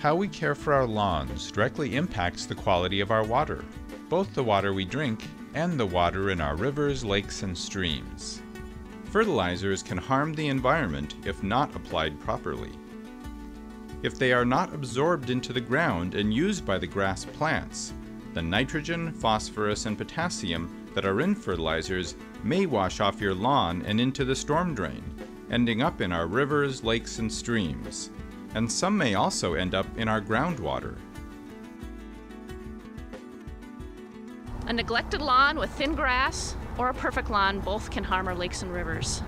How we care for our lawns directly impacts the quality of our water, both the water we drink and the water in our rivers, lakes, and streams. Fertilizers can harm the environment if not applied properly. If they are not absorbed into the ground and used by the grass plants, the nitrogen, phosphorus, and potassium that are in fertilizers may wash off your lawn and into the storm drain, ending up in our rivers, lakes, and streams. And some may also end up in our groundwater. A neglected lawn with thin grass or a perfect lawn both can harm our lakes and rivers.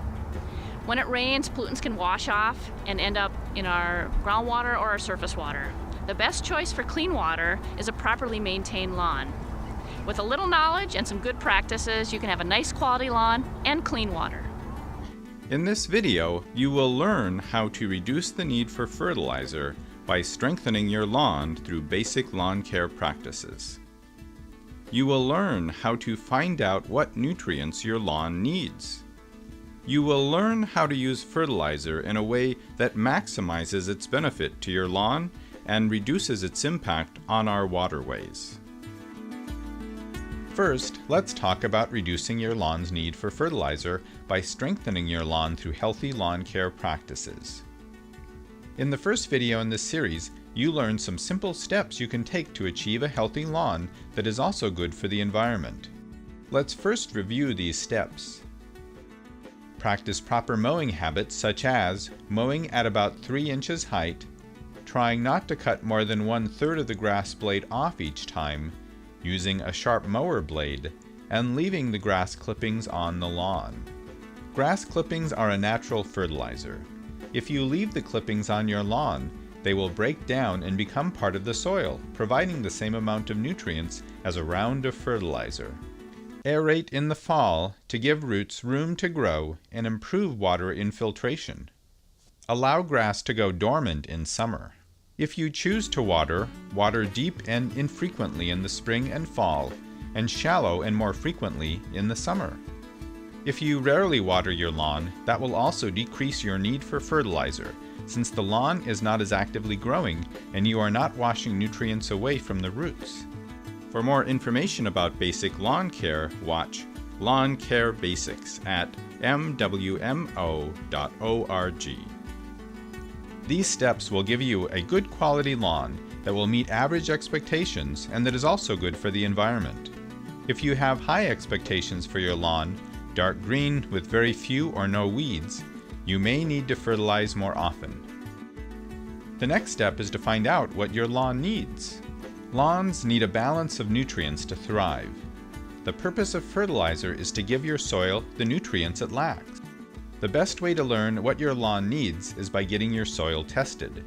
When it rains, pollutants can wash off and end up in our groundwater or our surface water. The best choice for clean water is a properly maintained lawn. With a little knowledge and some good practices, you can have a nice quality lawn and clean water. In this video, you will learn how to reduce the need for fertilizer by strengthening your lawn through basic lawn care practices. You will learn how to find out what nutrients your lawn needs. You will learn how to use fertilizer in a way that maximizes its benefit to your lawn and reduces its impact on our waterways. First, let's talk about reducing your lawn's need for fertilizer by strengthening your lawn through healthy lawn care practices. In the first video in this series, you learned some simple steps you can take to achieve a healthy lawn that is also good for the environment. Let's first review these steps. Practice proper mowing habits such as mowing at about 3 inches height, trying not to cut more than 1/3 of the grass blade off each time, using a sharp mower blade, and leaving the grass clippings on the lawn. Grass clippings are a natural fertilizer. If you leave the clippings on your lawn, they will break down and become part of the soil, providing the same amount of nutrients as a round of fertilizer. Aerate in the fall to give roots room to grow and improve water infiltration. Allow grass to go dormant in summer. If you choose to water, water deep and infrequently in the spring and fall, and shallow and more frequently in the summer. If you rarely water your lawn, that will also decrease your need for fertilizer, since the lawn is not as actively growing and you are not washing nutrients away from the roots. For more information about basic lawn care, watch Lawn Care Basics at mwmo.org. These steps will give you a good quality lawn that will meet average expectations and that is also good for the environment. If you have high expectations for your lawn, dark green with very few or no weeds, you may need to fertilize more often. The next step is to find out what your lawn needs. Lawns need a balance of nutrients to thrive. The purpose of fertilizer is to give your soil the nutrients it lacks. The best way to learn what your lawn needs is by getting your soil tested.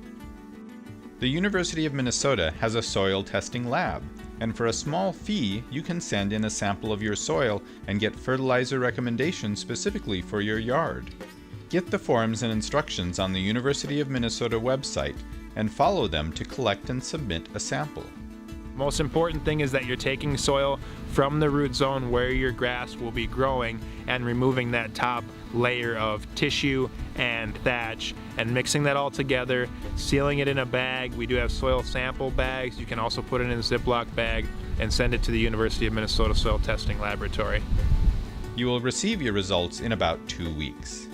The University of Minnesota has a soil testing lab, and for a small fee, you can send in a sample of your soil and get fertilizer recommendations specifically for your yard. Get the forms and instructions on the University of Minnesota website and follow them to collect and submit a sample. Most important thing is that you're taking soil from the root zone where your grass will be growing and removing that top layer of tissue and thatch and mixing that all together, sealing it in a bag. We do have soil sample bags. You can also put it in a Ziploc bag and send it to the University of Minnesota Soil Testing Laboratory. You will receive your results in about 2 weeks.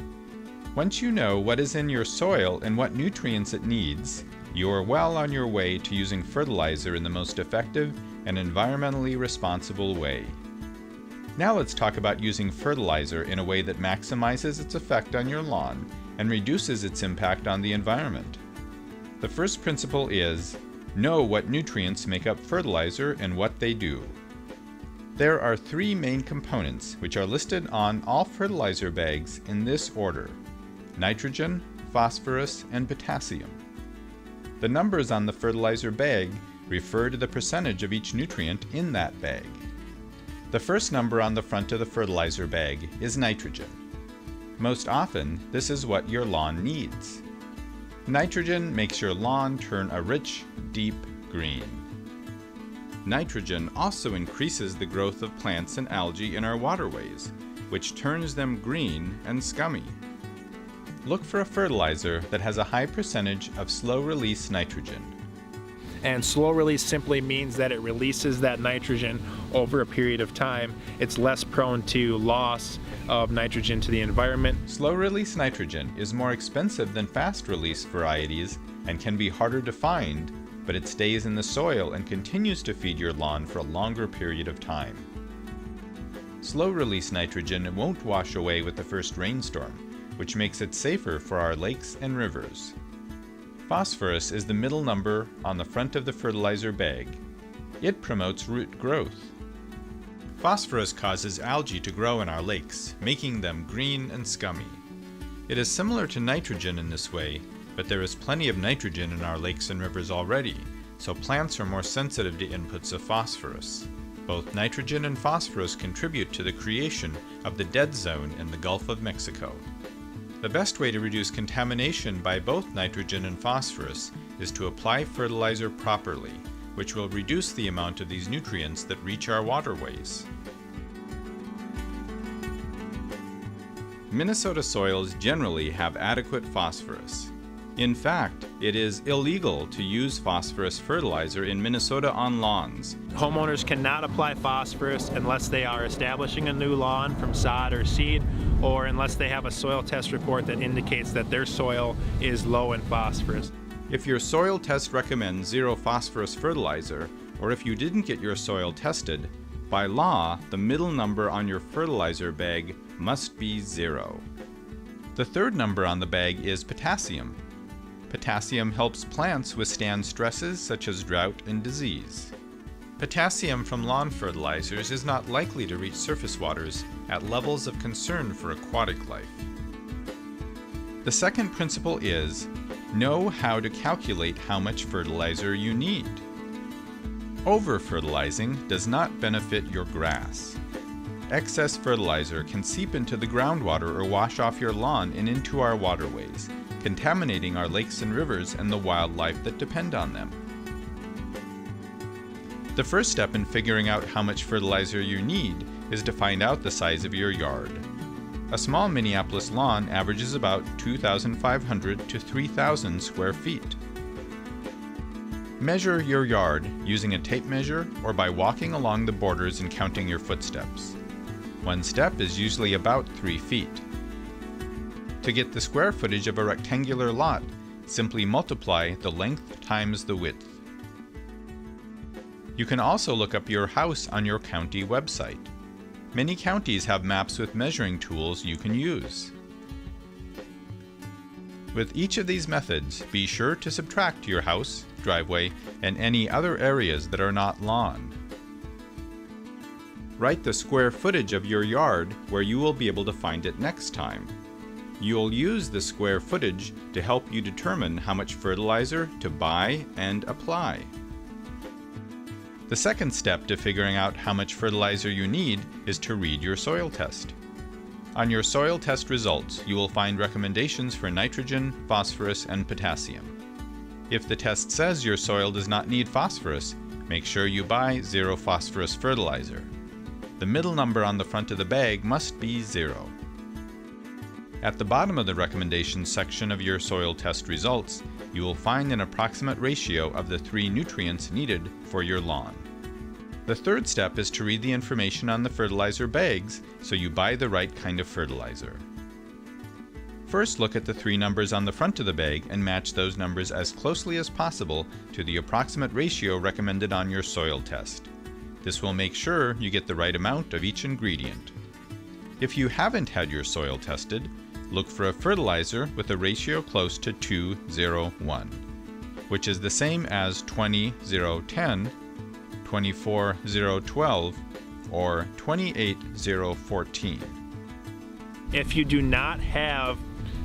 Once you know what is in your soil and what nutrients it needs, you are well on your way to using fertilizer in the most effective and environmentally responsible way. Now let's talk about using fertilizer in a way that maximizes its effect on your lawn and reduces its impact on the environment. The first principle is, know what nutrients make up fertilizer and what they do. There are 3 main components which are listed on all fertilizer bags in this order: nitrogen, phosphorus, and potassium. The numbers on the fertilizer bag refer to the percentage of each nutrient in that bag. The first number on the front of the fertilizer bag is nitrogen. Most often, this is what your lawn needs. Nitrogen makes your lawn turn a rich, deep green. Nitrogen also increases the growth of plants and algae in our waterways, which turns them green and scummy. Look for a fertilizer that has a high percentage of slow-release nitrogen. And slow release simply means that it releases that nitrogen over a period of time. It's less prone to loss of nitrogen to the environment. Slow release nitrogen is more expensive than fast release varieties and can be harder to find, but it stays in the soil and continues to feed your lawn for a longer period of time. Slow release nitrogen won't wash away with the first rainstorm, which makes it safer for our lakes and rivers. Phosphorus is the middle number on the front of the fertilizer bag. It promotes root growth. Phosphorus causes algae to grow in our lakes, making them green and scummy. It is similar to nitrogen in this way, but there is plenty of nitrogen in our lakes and rivers already, so plants are more sensitive to inputs of phosphorus. Both nitrogen and phosphorus contribute to the creation of the dead zone in the Gulf of Mexico. The best way to reduce contamination by both nitrogen and phosphorus is to apply fertilizer properly, which will reduce the amount of these nutrients that reach our waterways. Minnesota soils generally have adequate phosphorus. In fact, it is illegal to use phosphorus fertilizer in Minnesota on lawns. Homeowners cannot apply phosphorus unless they are establishing a new lawn from sod or seed, or unless they have a soil test report that indicates that their soil is low in phosphorus. If your soil test recommends zero phosphorus fertilizer, or if you didn't get your soil tested, by law, the middle number on your fertilizer bag must be 0. The third number on the bag is potassium. Potassium helps plants withstand stresses such as drought and disease. Potassium from lawn fertilizers is not likely to reach surface waters at levels of concern for aquatic life. The second principle is, know how to calculate how much fertilizer you need. Over-fertilizing does not benefit your grass. Excess fertilizer can seep into the groundwater or wash off your lawn and into our waterways, contaminating our lakes and rivers and the wildlife that depend on them. The first step in figuring out how much fertilizer you need is to find out the size of your yard. A small Minneapolis lawn averages about 2,500 to 3,000 square feet. Measure your yard using a tape measure or by walking along the borders and counting your footsteps. One step is usually about 3 feet. To get the square footage of a rectangular lot, simply multiply the length times the width. You can also look up your house on your county website. Many counties have maps with measuring tools you can use. With each of these methods, be sure to subtract your house, driveway, and any other areas that are not lawn. Write the square footage of your yard where you will be able to find it next time. You'll use the square footage to help you determine how much fertilizer to buy and apply. The second step to figuring out how much fertilizer you need is to read your soil test. On your soil test results, you will find recommendations for nitrogen, phosphorus, and potassium. If the test says your soil does not need phosphorus, make sure you buy zero phosphorus fertilizer. The middle number on the front of the bag must be 0. At the bottom of the recommendations section of your soil test results, you will find an approximate ratio of the 3 nutrients needed for your lawn. The third step is to read the information on the fertilizer bags so you buy the right kind of fertilizer. First, look at the 3 numbers on the front of the bag and match those numbers as closely as possible to the approximate ratio recommended on your soil test. This will make sure you get the right amount of each ingredient. If you haven't had your soil tested, look for a fertilizer with a ratio close to 2:0:1, which is the same as 20:0:10, 24:0:12, or 28:0:14. If you do not have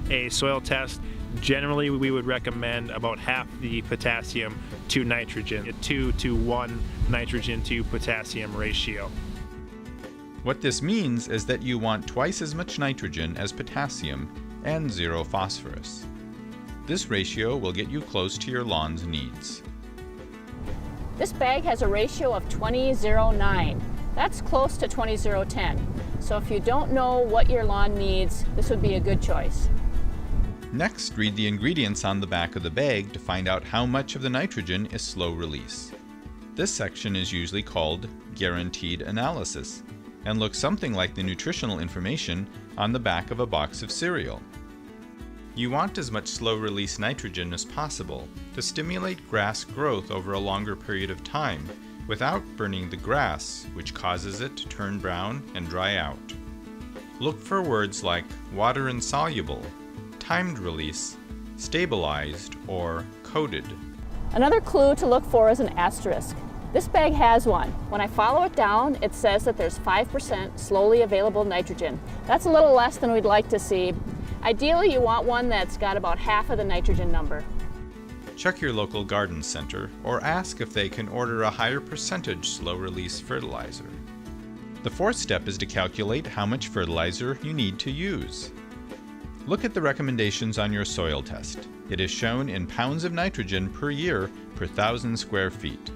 a soil test, generally we would recommend about half the potassium to nitrogen, a 2:1 nitrogen to potassium ratio. What this means is that you want twice as much nitrogen as potassium and 0 phosphorus. This ratio will get you close to your lawn's needs. This bag has a ratio of 20:09. That's close to 20:10. So if you don't know what your lawn needs, this would be a good choice. Next, read the ingredients on the back of the bag to find out how much of the nitrogen is slow release. This section is usually called Guaranteed Analysis and looks something like the nutritional information on the back of a box of cereal. You want as much slow-release nitrogen as possible to stimulate grass growth over a longer period of time without burning the grass, which causes it to turn brown and dry out. Look for words like water-insoluble, timed release, stabilized, or coated. Another clue to look for is an asterisk. This bag has one. When I follow it down, it says that there's 5% slowly available nitrogen. That's a little less than we'd like to see. Ideally, you want one that's got about half of the nitrogen number. Check your local garden center or ask if they can order a higher percentage slow-release fertilizer. The fourth step is to calculate how much fertilizer you need to use. Look at the recommendations on your soil test. It is shown in pounds of nitrogen per year per 1,000 square feet.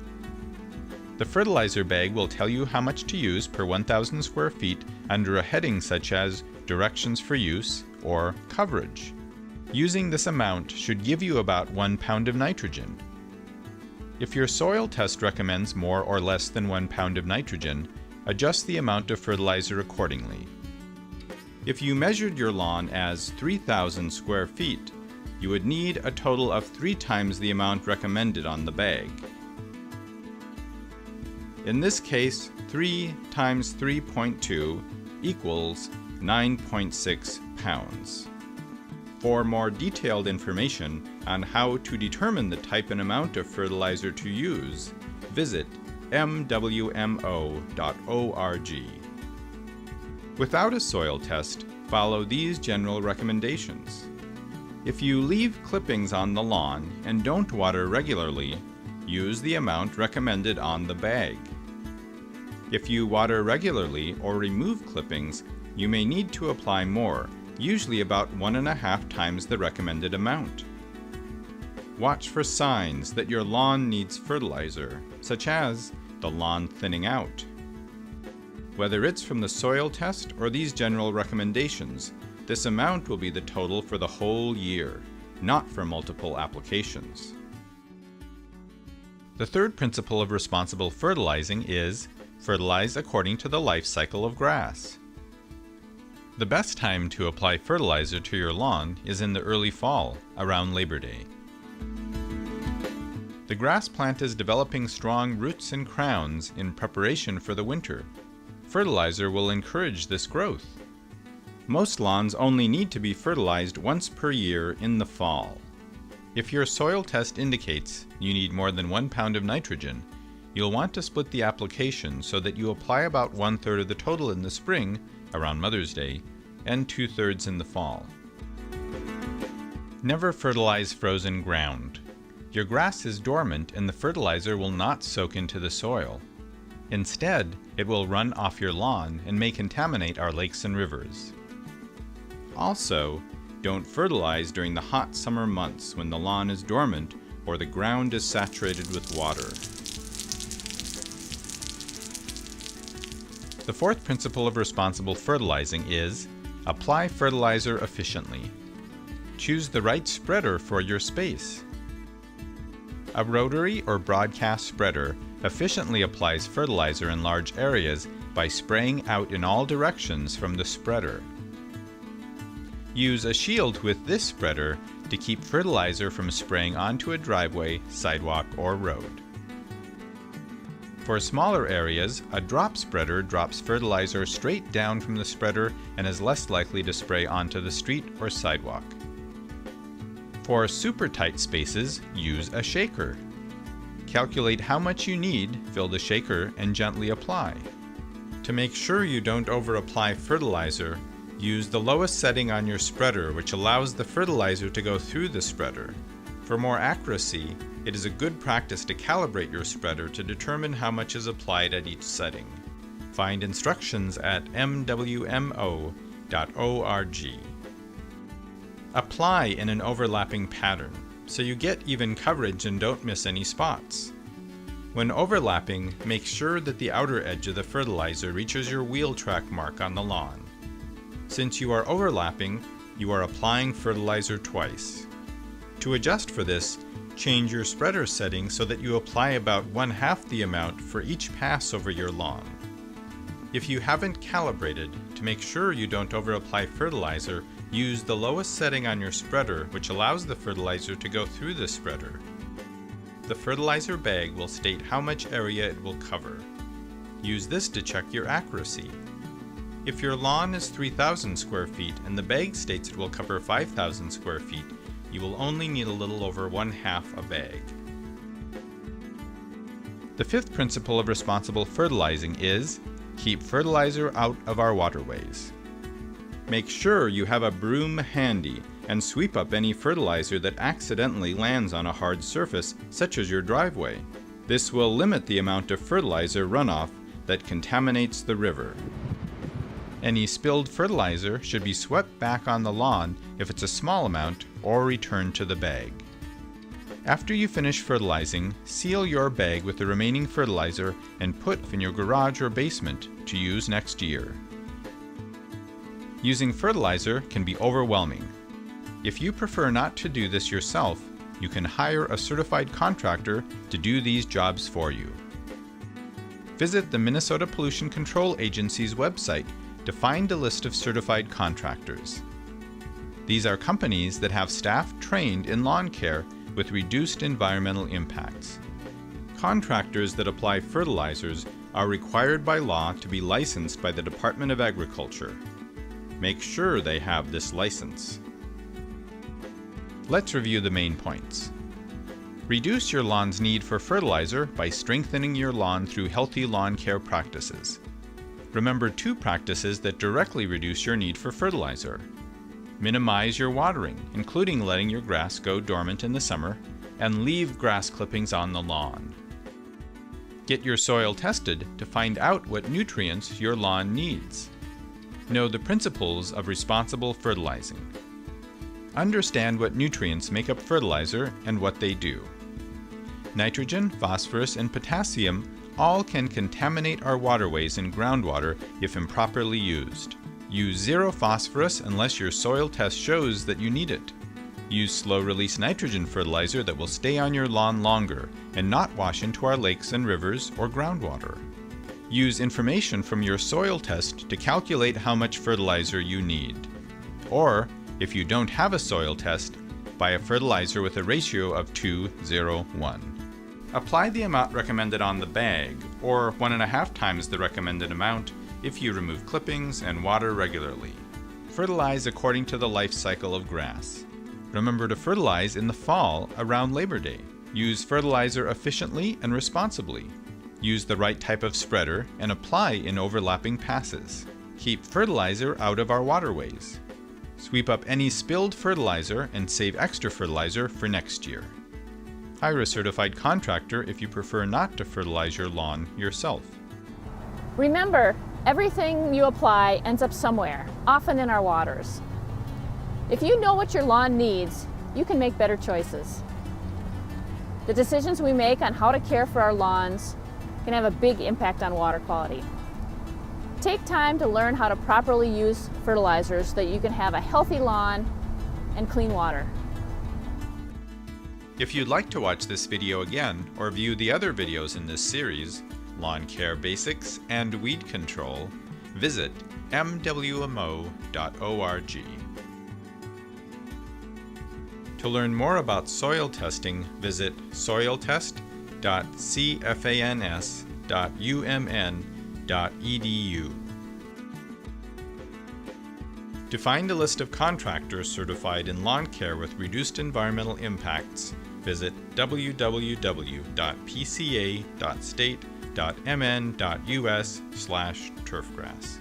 The fertilizer bag will tell you how much to use per 1,000 square feet under a heading such as Directions for Use or Coverage. Using this amount should give you about 1 pound of nitrogen. If your soil test recommends more or less than 1 pound of nitrogen, adjust the amount of fertilizer accordingly. If you measured your lawn as 3,000 square feet, you would need a total of 3 times the amount recommended on the bag. In this case, 3 times 3.2 equals 9.6 pounds. For more detailed information on how to determine the type and amount of fertilizer to use, visit mwmo.org. Without a soil test, follow these general recommendations. If you leave clippings on the lawn and don't water regularly, use the amount recommended on the bag. If you water regularly or remove clippings, you may need to apply more, usually about 1.5 times the recommended amount. Watch for signs that your lawn needs fertilizer, such as the lawn thinning out. Whether it's from the soil test or these general recommendations, this amount will be the total for the whole year, not for multiple applications. The third principle of responsible fertilizing is fertilize according to the life cycle of grass. The best time to apply fertilizer to your lawn is in the early fall, around Labor Day. The grass plant is developing strong roots and crowns in preparation for the winter. Fertilizer will encourage this growth. Most lawns only need to be fertilized once per year in the fall. If your soil test indicates you need more than 1 pound of nitrogen, you'll want to split the application so that you apply about 1/3 of the total in the spring, around Mother's Day, and 2/3 in the fall. Never fertilize frozen ground. Your grass is dormant and the fertilizer will not soak into the soil. Instead, it will run off your lawn and may contaminate our lakes and rivers. Also, don't fertilize during the hot summer months when the lawn is dormant or the ground is saturated with water. The fourth principle of responsible fertilizing is apply fertilizer efficiently. Choose the right spreader for your space. A rotary or broadcast spreader efficiently applies fertilizer in large areas by spraying out in all directions from the spreader. Use a shield with this spreader to keep fertilizer from spraying onto a driveway, sidewalk, or road. For smaller areas, a drop spreader drops fertilizer straight down from the spreader and is less likely to spray onto the street or sidewalk. For super tight spaces, use a shaker. Calculate how much you need, fill the shaker, and gently apply. To make sure you don't over-apply fertilizer, use the lowest setting on your spreader, which allows the fertilizer to go through the spreader. For more accuracy, it is a good practice to calibrate your spreader to determine how much is applied at each setting. Find instructions at mwmo.org. Apply in an overlapping pattern, so you get even coverage and don't miss any spots. When overlapping, make sure that the outer edge of the fertilizer reaches your wheel track mark on the lawn. Since you are overlapping, you are applying fertilizer twice. To adjust for this, change your spreader setting so that you apply about 1/2 the amount for each pass over your lawn. If you haven't calibrated, to make sure you don't over-apply fertilizer, use the lowest setting on your spreader, which allows the fertilizer to go through the spreader. The fertilizer bag will state how much area it will cover. Use this to check your accuracy. If your lawn is 3,000 square feet and the bag states it will cover 5,000 square feet, you will only need a little over 1/2 a bag. The fifth principle of responsible fertilizing is keep fertilizer out of our waterways. Make sure you have a broom handy and sweep up any fertilizer that accidentally lands on a hard surface, such as your driveway. This will limit the amount of fertilizer runoff that contaminates the river. Any spilled fertilizer should be swept back on the lawn if it's a small amount, or returned to the bag. After you finish fertilizing, seal your bag with the remaining fertilizer and put in your garage or basement to use next year. Using fertilizer can be overwhelming. If you prefer not to do this yourself, you can hire a certified contractor to do these jobs for you. Visit the Minnesota Pollution Control Agency's website to find a list of certified contractors. These are companies that have staff trained in lawn care with reduced environmental impacts. Contractors that apply fertilizers are required by law to be licensed by the Department of Agriculture. Make sure they have this license. Let's review the main points. Reduce your lawn's need for fertilizer by strengthening your lawn through healthy lawn care practices. Remember 2 practices that directly reduce your need for fertilizer. Minimize your watering, including letting your grass go dormant in the summer, and leave grass clippings on the lawn. Get your soil tested to find out what nutrients your lawn needs. Know the principles of responsible fertilizing. Understand what nutrients make up fertilizer and what they do. Nitrogen, phosphorus, and potassium all can contaminate our waterways and groundwater if improperly used. Use 0 phosphorus unless your soil test shows that you need it. Use slow-release nitrogen fertilizer that will stay on your lawn longer and not wash into our lakes and rivers or groundwater. Use information from your soil test to calculate how much fertilizer you need. Or, if you don't have a soil test, buy a fertilizer with a ratio of 2:1. Apply the amount recommended on the bag, or 1.5 times the recommended amount if you remove clippings and water regularly. Fertilize according to the life cycle of grass. Remember to fertilize in the fall around Labor Day. Use fertilizer efficiently and responsibly. Use the right type of spreader and apply in overlapping passes. Keep fertilizer out of our waterways. Sweep up any spilled fertilizer and save extra fertilizer for next year. Hire a certified contractor if you prefer not to fertilize your lawn yourself. Remember, everything you apply ends up somewhere, often in our waters. If you know what your lawn needs, you can make better choices. The decisions we make on how to care for our lawns can have a big impact on water quality. Take time to learn how to properly use fertilizers so that you can have a healthy lawn and clean water. If you'd like to watch this video again or view the other videos in this series, Lawn Care Basics and Weed Control, visit mwmo.org. To learn more about soil testing, visit soiltest.cfans.umn.edu. To find a list of contractors certified in lawn care with reduced environmental impacts, visit www.pca.state.mn.us/turfgrass.